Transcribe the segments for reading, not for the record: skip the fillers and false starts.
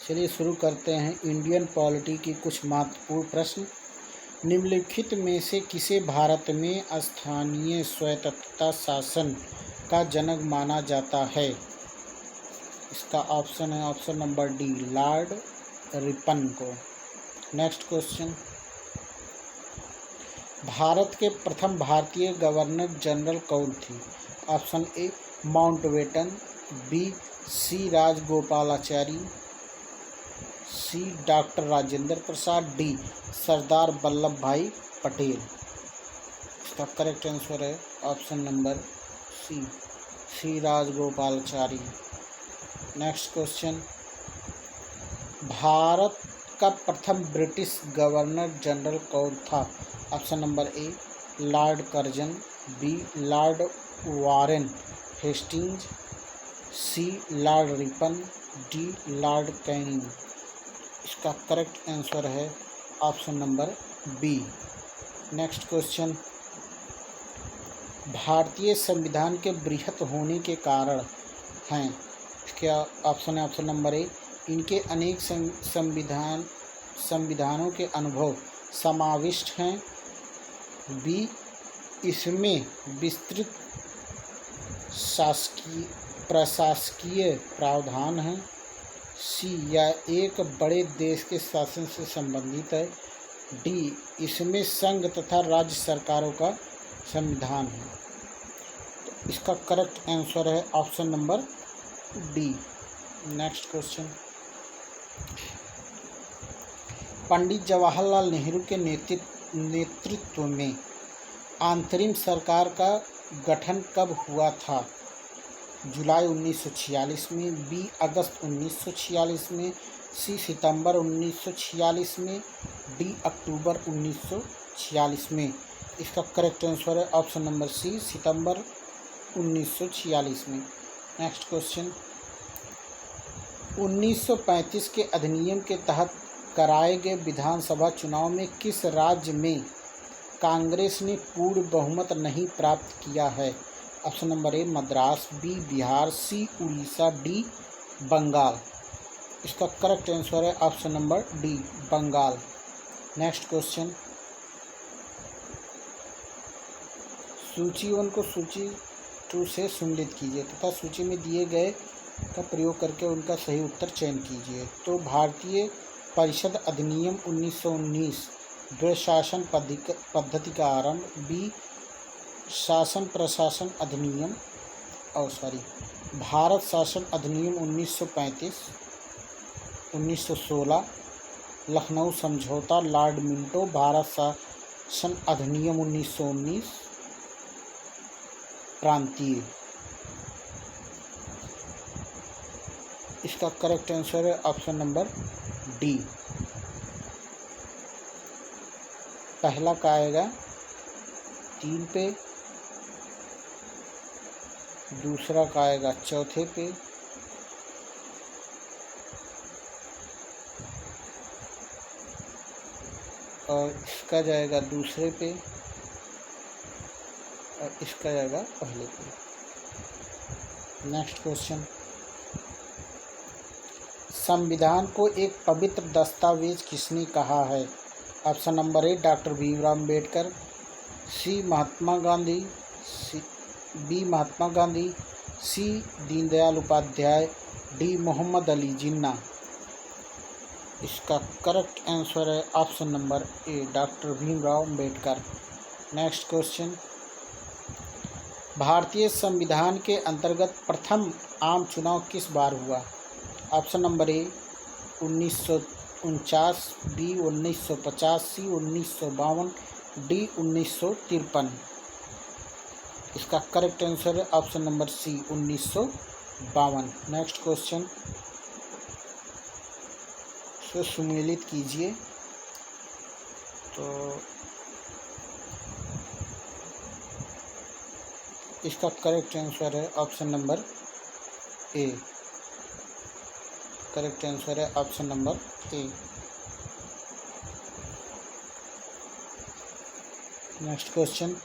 चलिए शुरू करते हैं इंडियन पॉलिटी की कुछ महत्वपूर्ण प्रश्न। निम्नलिखित में से किसे भारत में स्थानीय स्वायत्तता शासन का जनक माना जाता है? इसका ऑप्शन है option number D, Lord Ripon को। नेक्स्ट क्वेश्चन, भारत के प्रथम भारतीय गवर्नर जनरल कौन थी? Option A Mountbatten, B C Rajagopalachari, C doctor Rajendra Prasad, D Sardar Vallabh Bhai Patel. इसका करेक्ट आंसर है option number C Rajagopalachari. Next question, भारत का प्रथम ब्रिटिश गवर्नर जनरल कौन था? Option number A Lord Curzon, B Lord Warren Hastings, C Lord Ripon, D Lord Canning. इसका correct answer है option number B. Next question, भारतीय संविधान के बृहत होने के कारण हैं। इसके ऑप्शन है ऑप्शन नंबर ए इनके अनेक संविधानों के अनुभव समाविष्ट हैं, बी इसमें विस्तृत प्रशासकीय प्रावधान हैं, सी यह एक बड़े देश के शासन से संबंधित है, डी इसमें संघ तथा राज्य सरकारों का संविधान है। तो इसका करेक्ट आंसर है option number D. Next question, Pandit Jawaharlal Nehru के नेतृत्व में अंतरिम सरकार का गठन कब हुआ था? जुलाई 1946 में, बी अगस्त 1946 में, सी सितंबर 1946 में, डी अक्टूबर 1946 में। इसका करेक्ट आंसर है ऑप्शन नंबर सी सितंबर 1946 में। नेक्स्ट क्वेश्चन, 1935 के अधिनियम के तहत कराए गए विधानसभा चुनाव में किस राज्य में कांग्रेस ने पूर्ण बहुमत नहीं प्राप्त किया है? Option number A Madras, B Bihar, C Orissa, D Bengal. इसका करेक्ट आंसर है option number D Bengal. Next question, सूची 1 को सूची 2 से सम्मिलित कीजिए तथा सूची में दिए गए का प्रयोग करके उनका सही उत्तर चयन कीजिए। तो भारतीय परिषद अधिनियम 1919, द्वैशासन पद्धति का आरंभ, बी शासन प्रशासन अधिनियम भारत शासन अधिनियम 1935, 1916, लखनऊ समझौता, लॉर्ड मिंटो, भारत शासन अधिनियम 1919, प्रांतीय। इसका करेक्ट आंसर है ऑप्शन नंबर डी। पहला का आएगा 3 पे, दूसरा का आएगा चौथे पे, और इसका जाएगा दूसरे पे, और इसका जाएगा पहले पे। नेक्स्ट क्वेश्चन, संविधान को एक पवित्र दस्तावेज किसने कहा है? Option number A doctor Bhimrao Ambedkar, C Mahatma Gandhi, B Mahatma Gandhi, C Deendayal Upadhyay, D Mohammad Ali Jinnah. इसका करेक्ट आंसर है option number A doctor Bhimrao Ambedkar. Next question, भारतीय संविधान के अंतर्गत प्रथम आम चुनाव किस बार हुआ? Option number A 1949, B 1950, C 1952, D 1953। इसका करेक्ट आंसर है option number C 1952। Next question, से सम्मिलित कीजिए। तो इसका करेक्ट आंसर है option number A. Correct answer है option number A. Next question,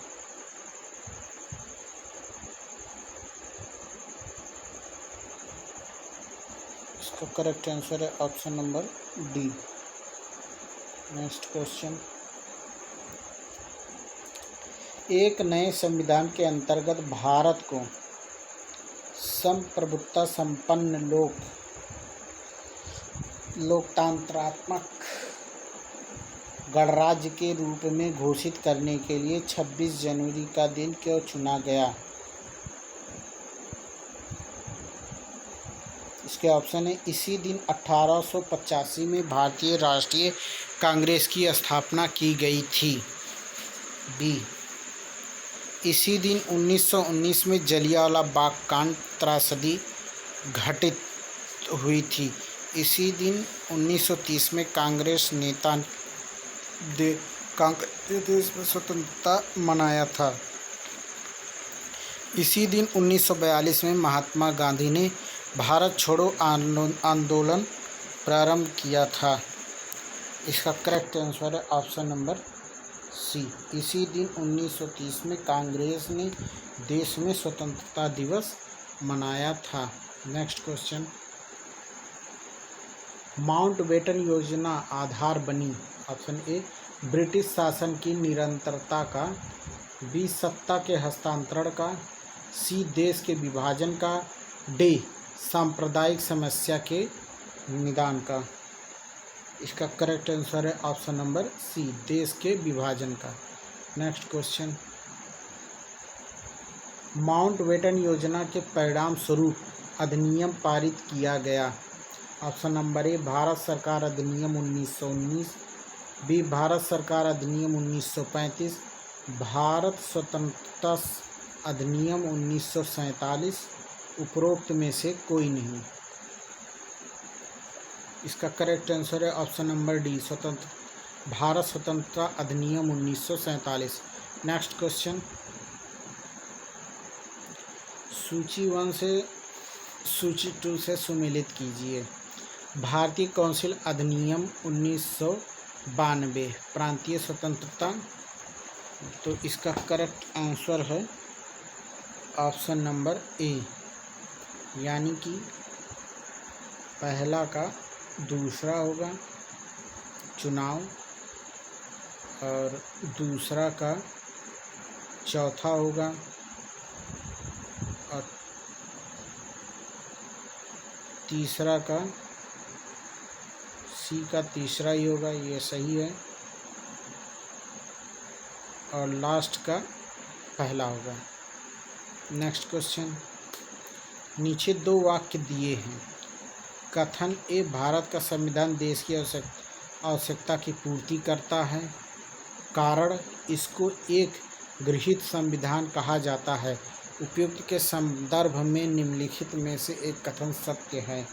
इसका करेक्ट आंसर है option number D. Next question, एक नए संविधान के अंतर्गत भारत को संप्रभुता संपन्न लोकतंत्रात्मक गणराज्य के रूप में घोषित करने के लिए 26 जनवरी का दिन क्यों चुना गया? इसके ऑप्शन है, इसी दिन 1885 में भारतीय राष्ट्रीय कांग्रेस की स्थापना की गई थी। बी, इसी दिन 1919 में जलियांवाला बाग कांड त्रासदी घटित हुई थी। इसी दिन 1930 में कांग्रेस नेता देश में स्वतंत्रता मनाया था। इसी दिन 1942 में महात्मा गांधी ने भारत छोड़ो आंदोलन प्रारंभ किया था। इसका करेक्ट आंसर है ऑप्शन नंबर सी। इसी दिन 1930 में कांग्रेस ने देश में स्वतंत्रता दिवस मनाया था। नेक्स्ट क्वेश्चन, माउंटबेटन योजना आधार बनी। ऑप्शन ए, ब्रिटिश शासन की निरंतरता का, बी, सत्ता के हस्तांतरण का, सी, देश के विभाजन का, डी, सांप्रदायिक समस्या के निदान का। इसका करेक्ट आंसर है ऑप्शन नंबर सी, देश के विभाजन का। नेक्स्ट क्वेश्चन, माउंटबेटन योजना के परिणाम स्वरूप अधिनियम पारित किया गया। ऑप्शन नंबर ए, भारत सरकार अधिनियम 1919, बी, भारत सरकार अधिनियम 1935, भारत स्वतंत्रता अधिनियम 1947, उपरोक्त में से कोई नहीं। इसका करेक्ट आंसर है ऑप्शन नंबर डी, भारत स्वतंत्रता अधिनियम 1947। नेक्स्ट क्वेश्चन, सूची 1 से सूची 2 से सुमेलित कीजिए। भारतीय काउंसिल अधिनियम 1992, प्रांतीय स्वतंत्रता, तो इसका करेक्ट आंसर है ऑप्शन नंबर ए, यानी कि पहला का दूसरा होगा चुनाव और दूसरा का चौथा होगा और तीसरा का सी का तीसरा ही होगा, ये सही है, और लास्ट का पहला होगा। नेक्स्ट क्वेश्चन, नीचे 2 वाक्य दिए हैं। कथन ए, भारत का संविधान देश की आवश्यकता की पूर्ति करता है। कारण, इसको एक गृहीत संविधान कहा जाता है। उपयुक्त के संदर्भ में निम्नलिखित में से एक कथन सत्य है।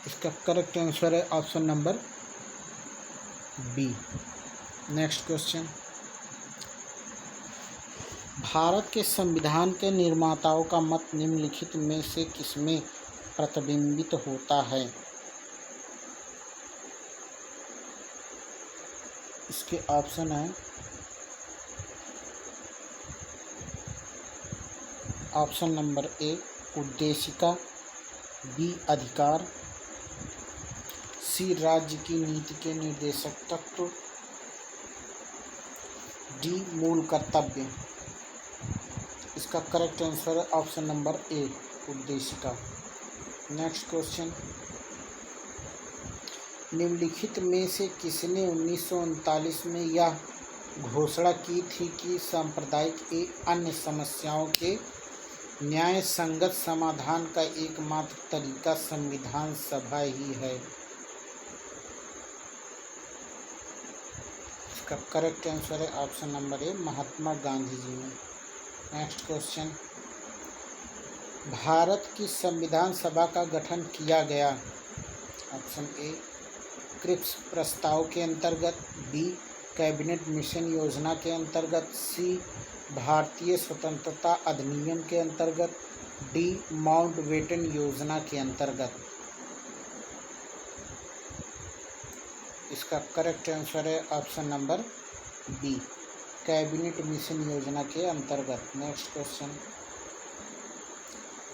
इसका करेक्ट आंसर है option number B. Next question, Bharat के संविधान के निर्माताओं का मत निम्नलिखित में से किसमें प्रतिबिंबित होता है? इसके ऑप्शन है, ऑप्शन नंबर ए, उद्देशिका, बी, अधिकार, सी, राज्य की नीति के निर्देशक तत्व, डी, मूल कर्तव्य। इसका करेक्ट आंसर है ऑप्शन नंबर ए, उद्देशिका। नेक्स्ट क्वेश्चन, निम्नलिखित में से किसने 1939 में यह घोषणा की थी कि सांप्रदायिक एवं अन्य समस्याओं के न्याय संगत समाधान का एकमात्र तरीका संविधान सभा ही है? इसका करेक्ट आंसर है ऑप्शन नंबर ए, महात्मा गांधी जी ने। नेक्स्ट क्वेश्चन, भारत की संविधान सभा का गठन किया गया। ऑप्शन ए, क्रिप्स प्रस्ताव के अंतर्गत, बी, कैबिनेट मिशन योजना के अंतर्गत, सी, भारतीय स्वतंत्रता अधिनियम के अंतर्गत, डी, माउंटबेटन योजना के अंतर्गत। इसका करेक्ट आंसर है option number B, cabinet mission योजना के अंतर्गत। नेक्स्ट क्वेश्चन,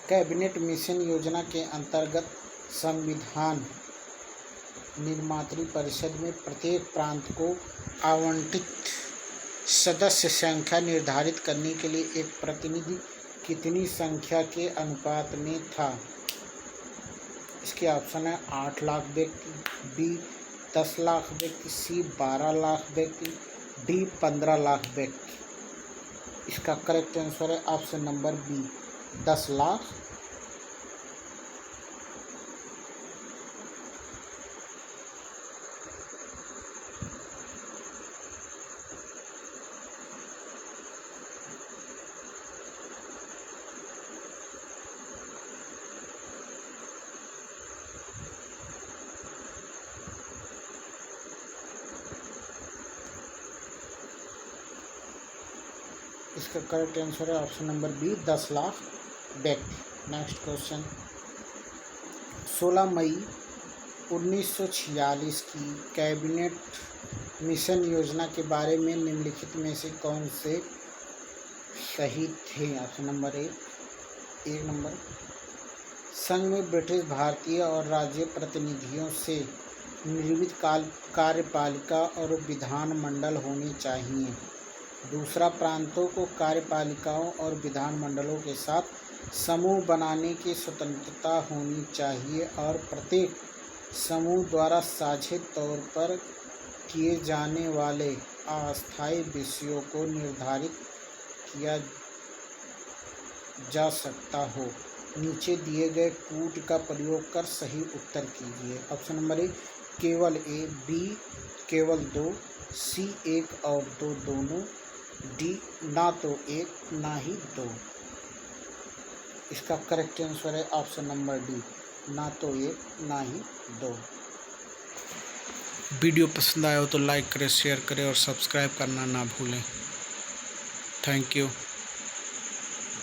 कैबिनेट मिशन योजना के अंतर्गत संविधान निर्मात्री परिषद में प्रत्येक प्रांत को आवंटित सदस्य संख्या निर्धारित करने के लिए एक प्रतिनिधि कितनी संख्या के अनुपात में था? इसके ऑप्शन है 8 लाख व्यक्ति, बी 10 लाख व्यक्ति, सी 12 लाख व्यक्ति, डी 15 लाख व्यक्ति। इसका करेक्ट आंसर है ऑप्शन नंबर बी 10 लाख। इसका करेक्ट आंसर है ऑप्शन नंबर बी 10 लाख व्यक्ति। नेक्स्ट क्वेश्चन, 16 मई 1946 की कैबिनेट मिशन योजना के बारे में निम्नलिखित में से कौन से सही थे? ऑप्शन नंबर एक नंबर, संघ में ब्रिटिश, भारतीय और राज्य प्रतिनिधियों से निर्मित कार्यपालिका और विधानमंडल होनी चाहिए। दूसरा, प्रांतों को कार्यपालिकाओं और विधानमंडलों के साथ समूह बनाने की स्वतंत्रता होनी चाहिए और प्रत्येक समूह द्वारा साझे तौर पर किए जाने वाले अस्थायी विषयों को निर्धारित किया जा सकता हो। नीचे दिए गए कूट का प्रयोग कर सही उत्तर कीजिए। ऑप्शन नंबर 1 केवल ए, बी केवल 2, सी 1 और 2 दोनों, डी ना तो 1 ना ही 2। इसका करेक्ट आंसर है ऑप्शन नंबर डी, ना तो 1 ना ही 2। वीडियो पसंद आया हो तो लाइक करें, शेयर करें और सब्सक्राइब करना ना भूलें। Thank you.